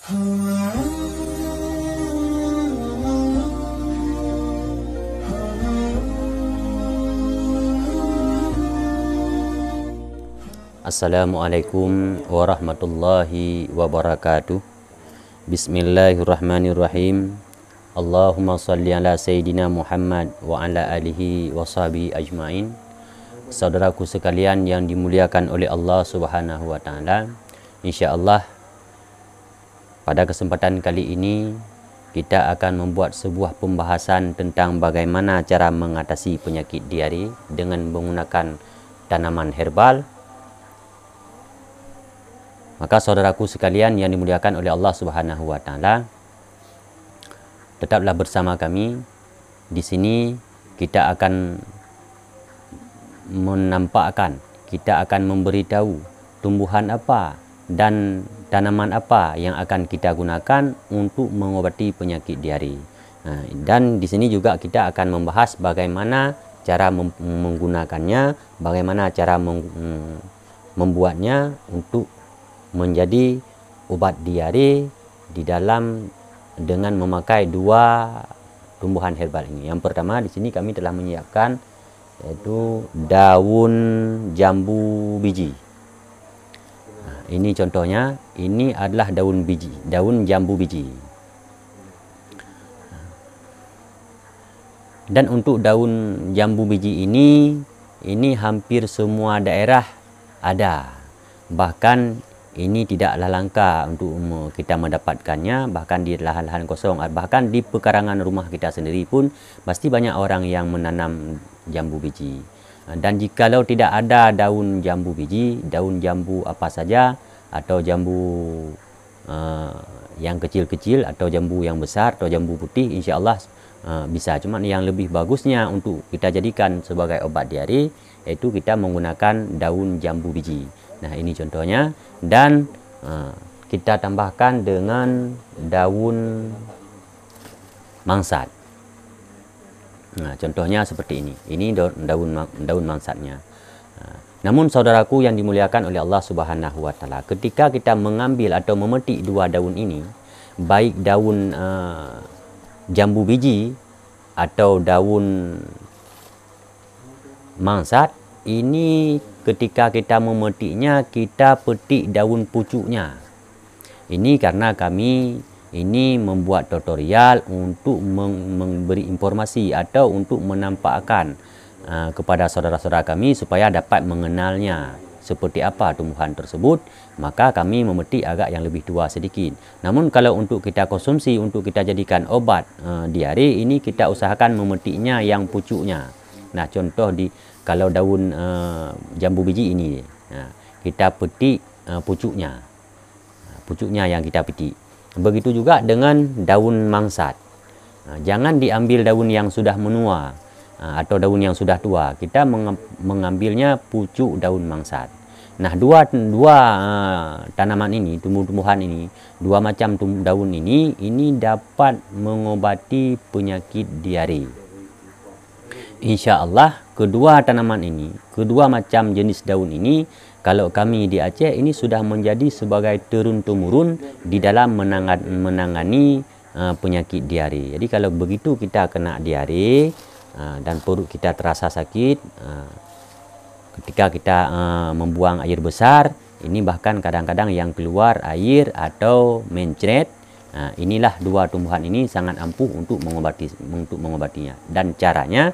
Assalamualaikum warahmatullahi wabarakatuh. Bismillahirrahmanirrahim. Allahumma salli ala Sayyidina Muhammad wa ala alihi wa sahbihi ajma'in. Saudaraku sekalian yang dimuliakan oleh Allah Subhanahu wa taala, insyaallah pada kesempatan kali ini kita akan membuat sebuah pembahasan tentang bagaimana cara mengatasi penyakit diare dengan menggunakan tanaman herbal. Maka saudaraku sekalian yang dimuliakan oleh Allah Subhanahu wa taala, tetaplah bersama kami. Di sini kita akan menampakkan, kita akan memberitahu tumbuhan apa dan tanaman apa yang akan kita gunakan untuk mengobati penyakit diare. Dan di sini juga kita akan membahas bagaimana cara menggunakannya, bagaimana cara membuatnya untuk menjadi obat diare di dalam dengan memakai dua tumbuhan herbal ini. Yang pertama di sini kami telah menyiapkan yaitu daun jambu biji. Ini contohnya, ini adalah daun biji, daun jambu biji. Dan untuk daun jambu biji ini hampir semua daerah ada. Bahkan ini tidaklah langka untuk kita mendapatkannya, bahkan di lahan-lahan kosong, bahkan di pekarangan rumah kita sendiri pun pasti banyak orang yang menanam jambu biji. Dan jikalau tidak ada daun jambu biji, daun jambu apa saja, atau jambu yang kecil-kecil, atau jambu yang besar, atau jambu putih, insya Allah bisa. Cuma yang lebih bagusnya untuk kita jadikan sebagai obat diare, yaitu kita menggunakan daun jambu biji. Nah, ini contohnya. Dan kita tambahkan dengan daun mangsat. Nah, contohnya seperti ini. Ini daun mangsatnya. Namun saudaraku yang dimuliakan oleh Allah Subhanahu wa taala, ketika kita mengambil atau memetik dua daun ini, baik daun jambu biji atau daun mangsat, ini ketika kita memetiknya, kita petik daun pucuknya. Ini karena kami ini membuat tutorial untuk memberi informasi atau untuk menampakkan kepada saudara-saudara kami supaya dapat mengenalnya seperti apa tumbuhan tersebut. Maka kami memetik agak yang lebih tua sedikit. Namun kalau untuk kita konsumsi, untuk kita jadikan obat diare, ini kita usahakan memetiknya yang pucuknya. Nah, contoh kalau daun jambu biji ini, kita petik pucuknya, yang kita petik. Begitu juga dengan daun mangsat. Jangan diambil daun yang sudah menua atau daun yang sudah tua. Kita mengambilnya pucuk daun mangsat. Nah, dua tanaman ini, tumbuh-tumbuhan ini, dua macam daun ini dapat mengobati penyakit diare. Insya Allah kedua tanaman ini, kedua macam jenis daun ini, kalau kami di Aceh ini sudah menjadi sebagai turun-temurun di dalam menangani penyakit diare. Jadi kalau begitu kita kena diare dan perut kita terasa sakit, ketika kita membuang air besar, ini bahkan kadang-kadang yang keluar air atau mencret, inilah dua tumbuhan ini sangat ampuh untuk mengobatinya. Dan caranya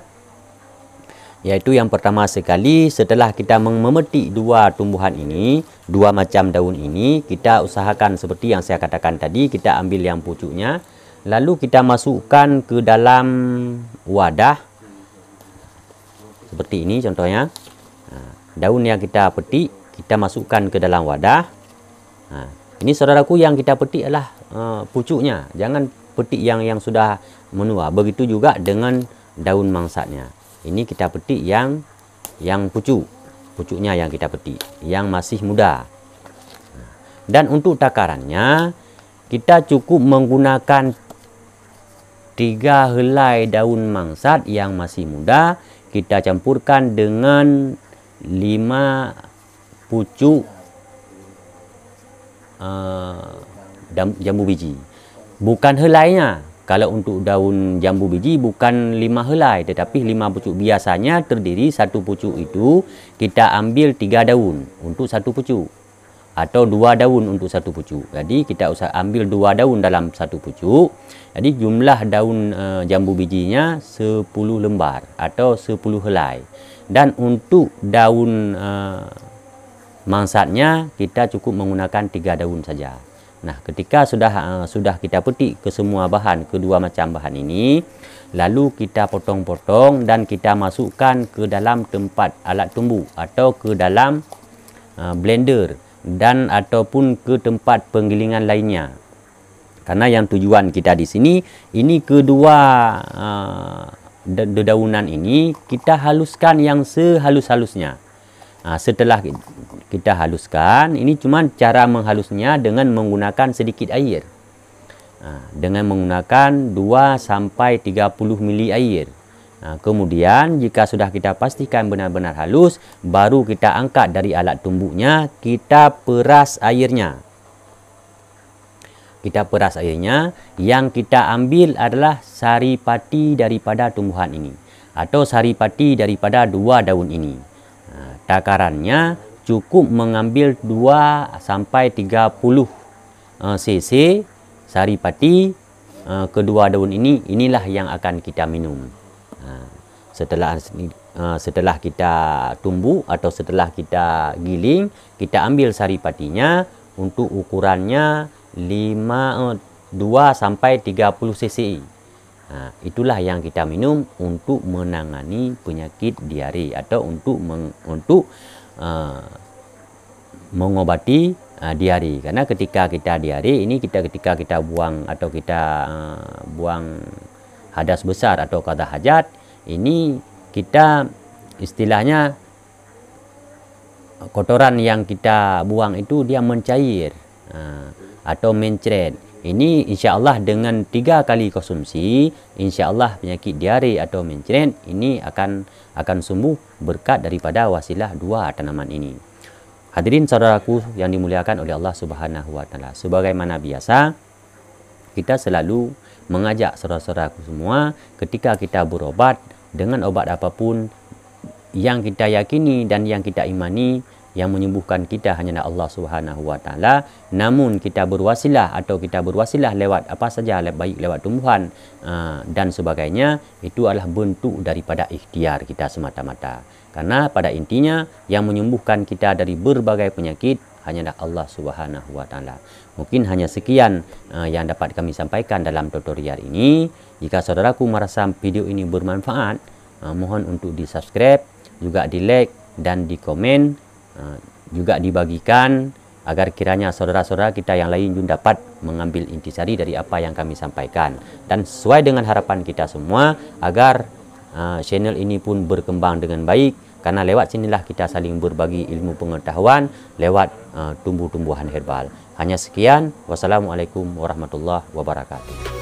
yaitu yang pertama sekali, setelah kita memetik dua tumbuhan ini, dua macam daun ini, kita usahakan seperti yang saya katakan tadi, kita ambil yang pucuknya, lalu kita masukkan ke dalam wadah seperti ini contohnya. Daun yang kita petik kita masukkan ke dalam wadah. Ini saudaraku yang kita petik adalah pucuknya, jangan petik yang sudah menua. Begitu juga dengan daun mangsatnya. Ini kita petik yang pucuknya yang kita petik, yang masih muda. Dan untuk takarannya, kita cukup menggunakan 3 helai daun mangsat yang masih muda, kita campurkan dengan 5 pucuk jambu biji. Bukan helainya. Kalau untuk daun jambu biji bukan 5 helai, tetapi 5 pucuk. Biasanya terdiri satu pucuk itu kita ambil 3 daun untuk satu pucuk. Atau 2 daun untuk satu pucuk. Jadi kita usah ambil 2 daun dalam satu pucuk. Jadi jumlah daun jambu bijinya 10 lembar atau 10 helai. Dan untuk daun mangsatnya kita cukup menggunakan 3 daun saja. Nah, ketika sudah kita petik ke semua bahan, kedua macam bahan ini, lalu kita potong-potong dan kita masukkan ke dalam tempat alat tumbuk atau ke dalam blender dan ataupun ke tempat penggilingan lainnya. Karena yang tujuan kita di sini, ini kedua dedaunan ini kita haluskan yang sehalus-halusnya. Setelah kita haluskan, ini cuma cara menghalusnya dengan menggunakan sedikit air. Dengan menggunakan 2-30 ml air. Kemudian jika sudah kita pastikan benar-benar halus, baru kita angkat dari alat tumbuknya, kita peras airnya. Kita peras airnya, yang kita ambil adalah saripati daripada tumbuhan ini. Atau saripati daripada 2 daun ini. Takarannya cukup mengambil 2-30 cc saripati kedua daun ini. Inilah yang akan kita minum. Setelah kita tumbuk atau setelah kita giling, kita ambil saripatinya untuk ukurannya 2-30 cc. Itulah yang kita minum untuk menangani penyakit diare atau untuk mengobati diare. Karena ketika kita diare ini, ketika kita buang atau kita buang hadas besar atau qada hajat, ini kita istilahnya kotoran yang kita buang itu dia mencair atau mencret. Ini insya Allah dengan 3 kali konsumsi, insya Allah penyakit diare atau mencret ini akan sembuh berkat daripada wasilah 2 tanaman ini. Hadirin saudaraku yang dimuliakan oleh Allah Subhanahu wa taala. Sebagaimana biasa, kita selalu mengajak saudara-saudaraku semua ketika kita berobat dengan obat apapun yang kita yakini dan yang kita imani, yang menyembuhkan kita hanyalah Allah Subhanahu wa taala. Namun kita berwasilah atau kita berwasilah lewat apa saja, baik lewat tumbuhan dan sebagainya, itu adalah bentuk daripada ikhtiar kita semata-mata. Karena pada intinya yang menyembuhkan kita dari berbagai penyakit hanyalah Allah Subhanahu wa taala. Mungkin hanya sekian yang dapat kami sampaikan dalam tutorial ini. Jika saudaraku merasa video ini bermanfaat, mohon untuk di-subscribe, juga di-like dan di-komen. Juga dibagikan agar kiranya saudara-saudara kita yang lain juga dapat mengambil intisari dari apa yang kami sampaikan, dan sesuai dengan harapan kita semua agar channel ini pun berkembang dengan baik, karena lewat sinilah kita saling berbagi ilmu pengetahuan lewat tumbuh-tumbuhan herbal. Hanya sekian, wassalamualaikum warahmatullahi wabarakatuh.